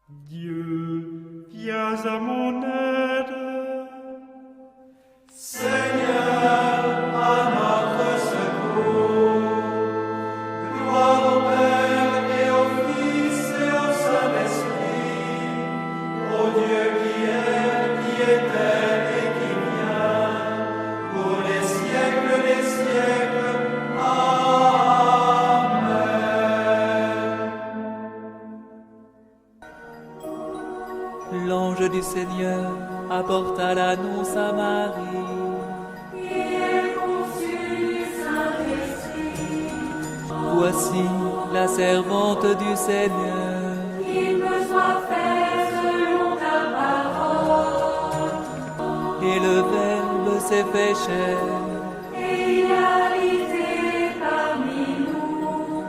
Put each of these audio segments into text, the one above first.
Dieu, viens à mon aide. Seigneur, à notre secours. Gloire au Père et au Fils et au Saint-Esprit, au Dieu qui est, qui était et qui vient, pour les siècles des siècles. Amen. L'ange du Seigneur apporta l'annonce à Marie. Voici la servante du Seigneur. Qu'il me soit fait selon ta parole. Et le Verbe s'est fait chair. Et il a habité parmi nous.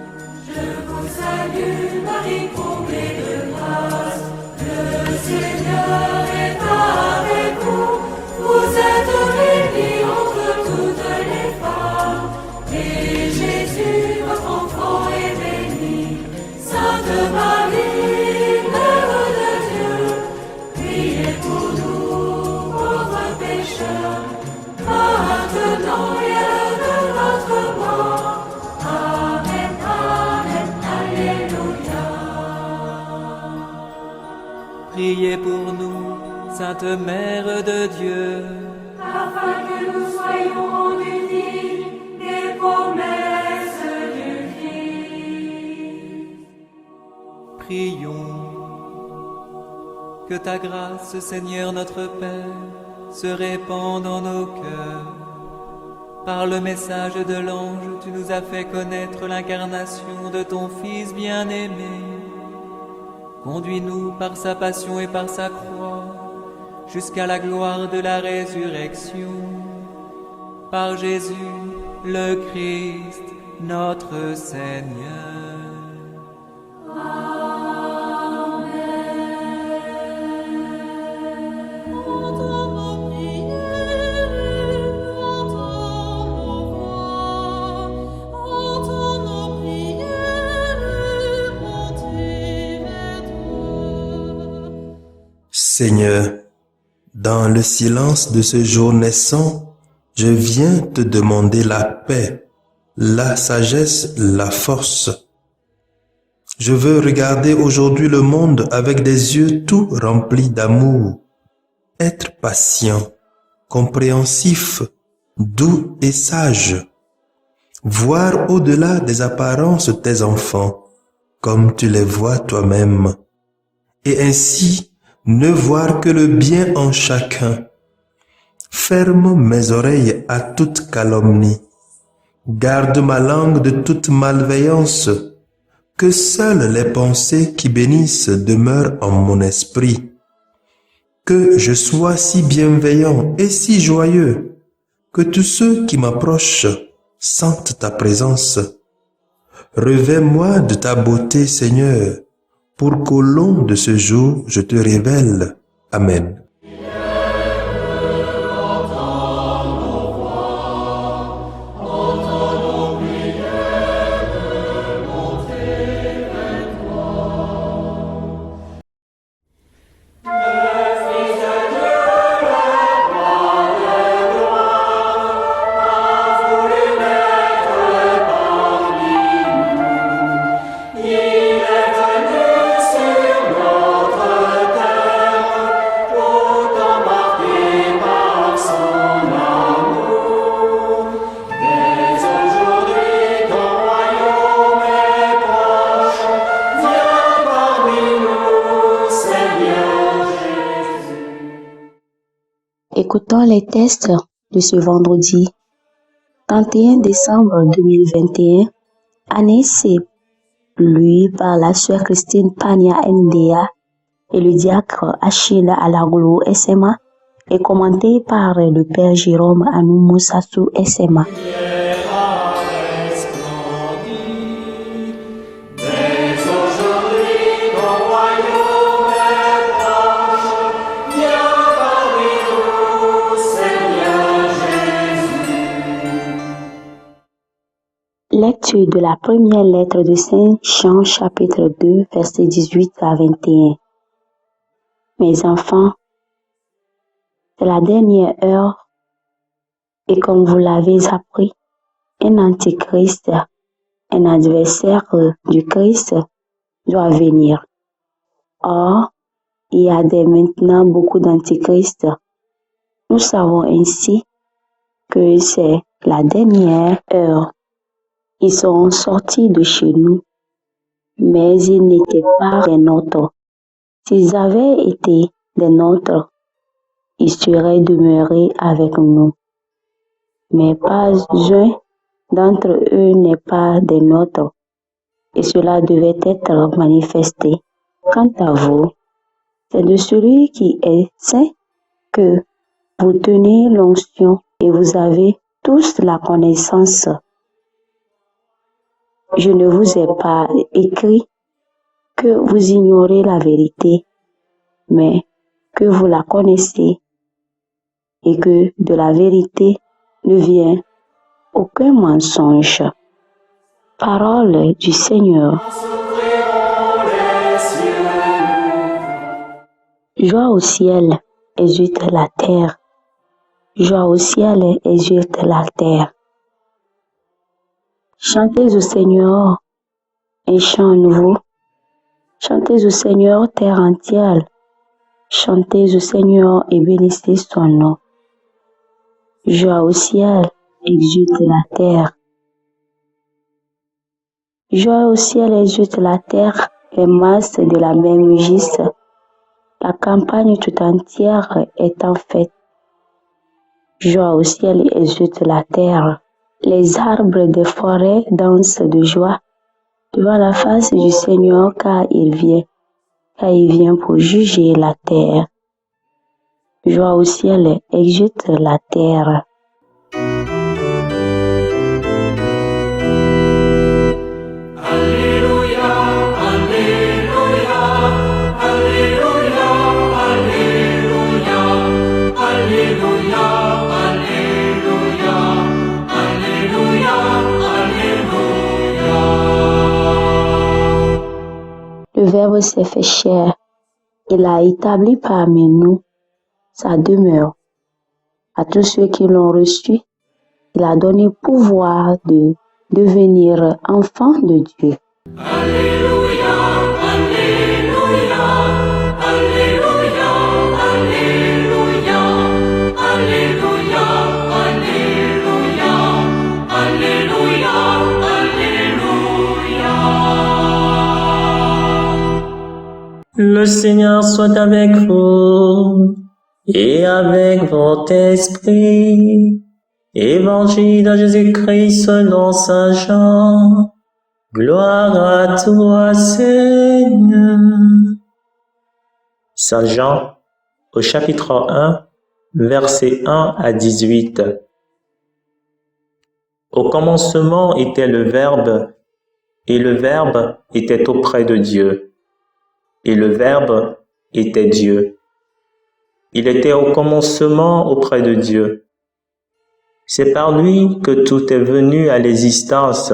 Je vous salue, Marie, comblée de grâce. Le Seigneur est avec vous. Vous êtes bénie entre toutes les femmes. Et Jésus, votre enfant, est béni. Sainte Marie, Mère de Dieu, priez pour nous, pauvres pécheurs, maintenant et à l'heure de notre mort. Amen, Amen, Alléluia. Priez pour nous, Sainte Mère de Dieu. Afin que nous soyons rendus dignes des promesses du Christ. Prions. Que ta grâce, Seigneur notre Père, se répande en nos cœurs. Par le message de l'ange, tu nous as fait connaître l'incarnation de ton Fils bien-aimé. Conduis-nous par sa passion et par sa croix, jusqu'à la gloire de la résurrection. Par Jésus, le Christ, notre Seigneur. Seigneur, dans le silence de ce jour naissant, je viens te demander la paix, la sagesse, la force. Je veux regarder aujourd'hui le monde avec des yeux tout remplis d'amour, être patient, compréhensif, doux et sage, voir au-delà des apparences tes enfants, comme tu les vois toi-même, et ainsi ne voir que le bien en chacun. Ferme mes oreilles à toute calomnie. Garde ma langue de toute malveillance. Que seules les pensées qui bénissent demeurent en mon esprit. Que je sois si bienveillant et si joyeux, que tous ceux qui m'approchent sentent ta présence. Revêts-moi de ta beauté, Seigneur, pour qu'au long de ce jour, je te révèle. Amen. Écoutons les textes de ce vendredi 31 décembre 2021, annoncé lui par la sœur Christine Pania Ndea et le diacre Achille Alaglo SMA et commenté par le père Jérôme Anoumousassou SMA. Lecture de la première lettre de Saint Jean chapitre 2 versets 18 à 21. Mes enfants, c'est la dernière heure et comme vous l'avez appris, un antichrist, un adversaire du Christ doit venir. Or, il y a maintenant beaucoup d'antichrists. Nous savons ainsi que c'est la dernière heure. Ils sont sortis de chez nous, mais ils n'étaient pas des nôtres. S'ils avaient été des nôtres, ils seraient demeurés avec nous. Mais pas un d'entre eux n'est pas des nôtres, et cela devait être manifesté. Quant à vous, c'est de celui qui est saint que vous tenez l'onction et vous avez tous la connaissance. Je ne vous ai pas écrit que vous ignorez la vérité, mais que vous la connaissez et que de la vérité ne vient aucun mensonge. Parole du Seigneur. Joie au ciel, exulte la terre. Joie au ciel, exulte la terre. Chantez au Seigneur un chant nouveau. Chantez au Seigneur, terre entière. Chantez au Seigneur et bénissez son nom. Joie au ciel, exulte la terre. Joie au ciel, exulte la terre, les masses de la mer mugissent. La campagne tout entière est en fête. Joie au ciel, exulte la terre. Les arbres des forêts dansent de joie devant la face du Seigneur car il vient pour juger la terre. Joie au ciel, exulte la terre. Le Verbe s'est fait chair. Il a établi parmi nous sa demeure. À tous ceux qui l'ont reçu, il a donné pouvoir de devenir enfants de Dieu. Alléluia, Alléluia, Alléluia, Alléluia, Alléluia, Alléluia, Alléluia, Alléluia. Le Seigneur soit avec vous et avec votre esprit. Évangile de Jésus-Christ selon Saint Jean. Gloire à toi, Seigneur. Saint Jean, au chapitre 1, versets 1 à 18. Au commencement était le Verbe, et le Verbe était auprès de Dieu. Et le Verbe était Dieu. Il était au commencement auprès de Dieu. C'est par lui que tout est venu à l'existence,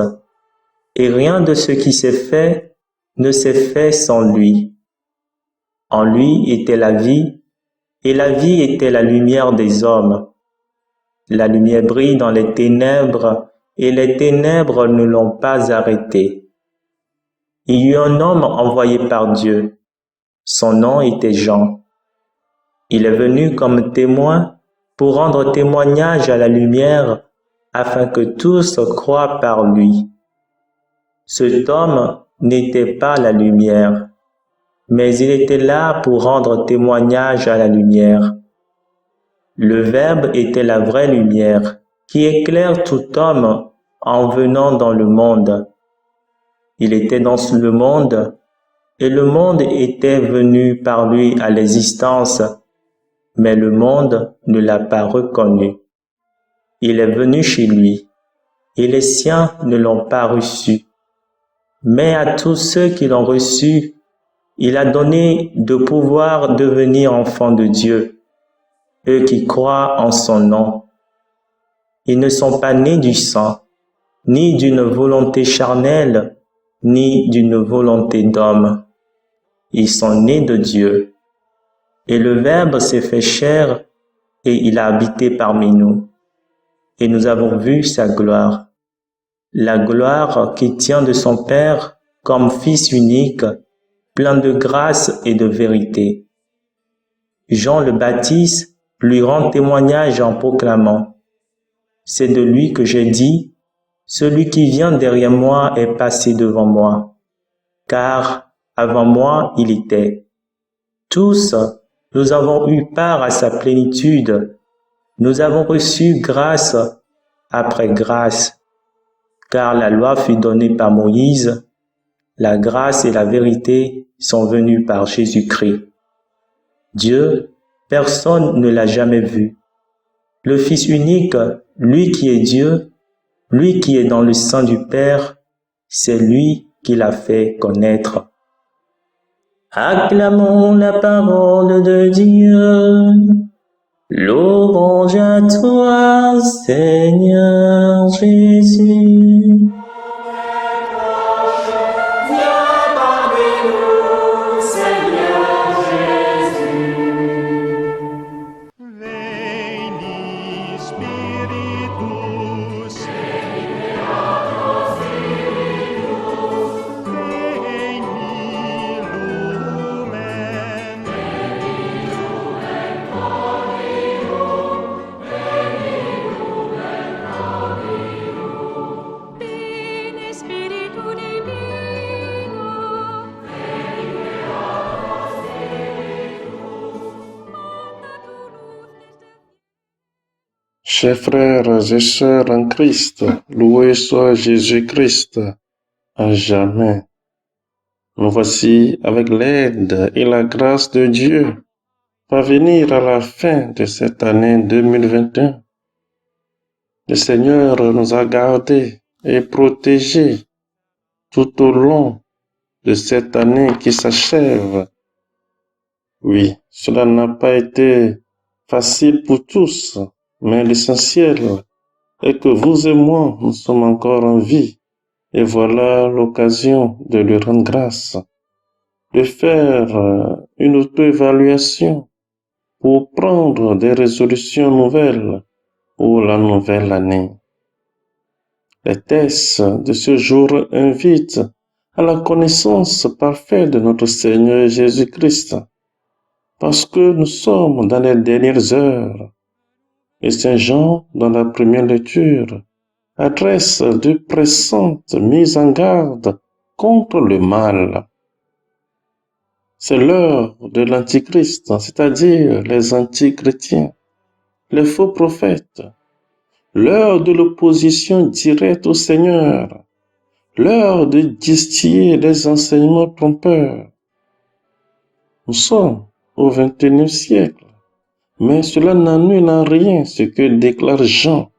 et rien de ce qui s'est fait ne s'est fait sans lui. En lui était la vie, et la vie était la lumière des hommes. La lumière brille dans les ténèbres, et les ténèbres ne l'ont pas arrêtée. Il y eut un homme envoyé par Dieu. Son nom était Jean. Il est venu comme témoin pour rendre témoignage à la lumière, afin que tous croient par lui. Cet homme n'était pas la lumière, mais il était là pour rendre témoignage à la lumière. Le Verbe était la vraie lumière, qui éclaire tout homme en venant dans le monde. Il était dans le monde, et le monde était venu par lui à l'existence, mais le monde ne l'a pas reconnu. Il est venu chez lui, et les siens ne l'ont pas reçu. Mais à tous ceux qui l'ont reçu, il a donné de pouvoir devenir enfants de Dieu, eux qui croient en son nom. Ils ne sont pas nés du sang, ni d'une volonté charnelle, ni d'une volonté d'homme. Ils sont nés de Dieu. Et le Verbe s'est fait chair et il a habité parmi nous. Et nous avons vu sa gloire. La gloire qui tient de son Père comme Fils unique, plein de grâce et de vérité. Jean le Baptiste lui rend témoignage en proclamant « C'est de lui que j'ai dit, celui qui vient derrière moi est passé devant moi, car avant moi il était. Tous, nous avons eu part à sa plénitude, nous avons reçu grâce après grâce, car la loi fut donnée par Moïse, la grâce et la vérité sont venues par Jésus-Christ. Dieu, personne ne l'a jamais vu. Le Fils unique, lui qui est Dieu, lui qui est dans le sein du Père, c'est lui qui l'a fait connaître. Acclamons la parole de Dieu. Louange à toi, Seigneur Jésus. Veni Spiritus, veni Lumen, Bene Spiritu Divino, Chers frères et sœurs en Christ, loué soit Jésus-Christ à jamais. Nous voici avec l'aide et la grâce de Dieu parvenir à la fin de cette année 2021. Le Seigneur nous a gardés et protégés tout au long de cette année qui s'achève. Oui, cela n'a pas été facile pour tous, mais l'essentiel est que vous et moi, nous sommes encore en vie. Et voilà l'occasion de lui rendre grâce, de faire une auto-évaluation pour prendre des résolutions nouvelles pour la nouvelle année. Les textes de ce jour invitent à la connaissance parfaite de notre Seigneur Jésus-Christ, parce que nous sommes dans les dernières heures. Et Saint Jean, dans la première lecture, adresse de pressantes mises en garde contre le mal. C'est l'heure de l'Antichrist, c'est-à-dire les antichrétiens, les faux prophètes, l'heure de l'opposition directe au Seigneur, l'heure de distiller les enseignements trompeurs. Nous sommes au XXIe siècle, mais cela n'annule en rien ce que déclare Jean,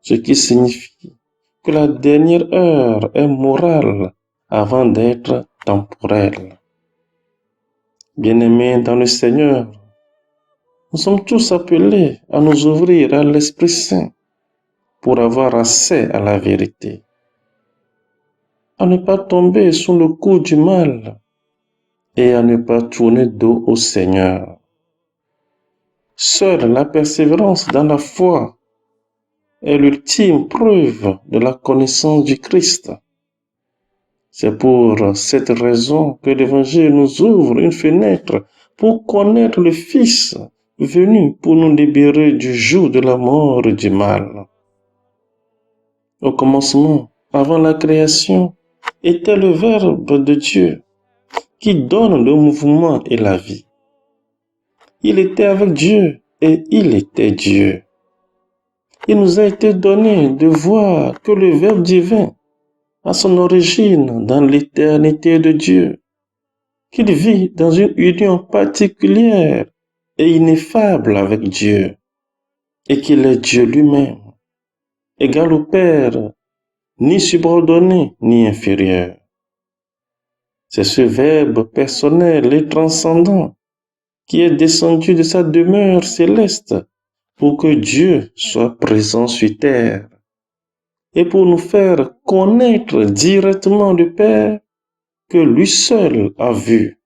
ce qui signifie que la dernière heure est morale avant d'être temporelle. Bien-aimés dans le Seigneur, nous sommes tous appelés à nous ouvrir à l'Esprit Saint pour avoir accès à la vérité, à ne pas tomber sous le coup du mal et à ne pas tourner dos au Seigneur. Seule la persévérance dans la foi est l'ultime preuve de la connaissance du Christ. C'est pour cette raison que l'Évangile nous ouvre une fenêtre pour connaître le Fils venu pour nous libérer du joug de la mort et du mal. Au commencement, avant la création, était le Verbe de Dieu qui donne le mouvement et la vie. Il était avec Dieu et il était Dieu. Il nous a été donné de voir que le Verbe divin a son origine dans l'éternité de Dieu, qu'il vit dans une union particulière et ineffable avec Dieu, et qu'il est Dieu lui-même, égal au Père, ni subordonné ni inférieur. C'est ce Verbe personnel et transcendant qui est descendu de sa demeure céleste pour que Dieu soit présent sur terre et pour nous faire connaître directement le Père que lui seul a vu.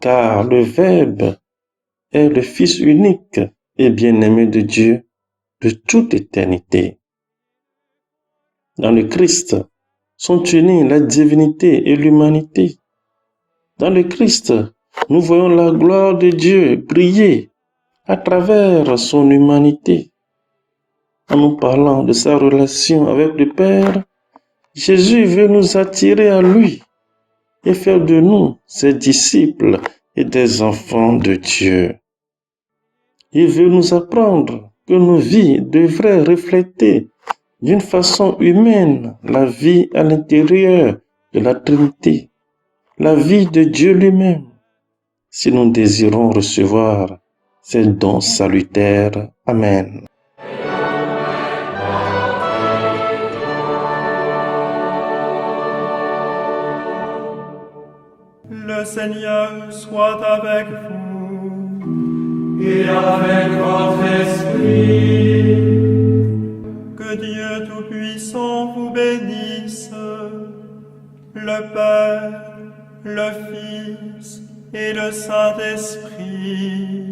Car le Verbe est le Fils unique et bien-aimé de Dieu de toute éternité. Dans le Christ sont unis la divinité et l'humanité. Dans le Christ, nous voyons la gloire de Dieu briller à travers son humanité. En nous parlant de sa relation avec le Père, Jésus veut nous attirer à lui et faire de nous ses disciples et des enfants de Dieu. Il veut nous apprendre que nos vies devraient refléter d'une façon humaine la vie à l'intérieur de la Trinité, la vie de Dieu lui-même, si nous désirons recevoir ces dons salutaires. Amen. Le Seigneur soit avec vous. Et avec votre esprit. Que Dieu Tout-Puissant vous bénisse, le Père, le Fils et le Saint-Esprit.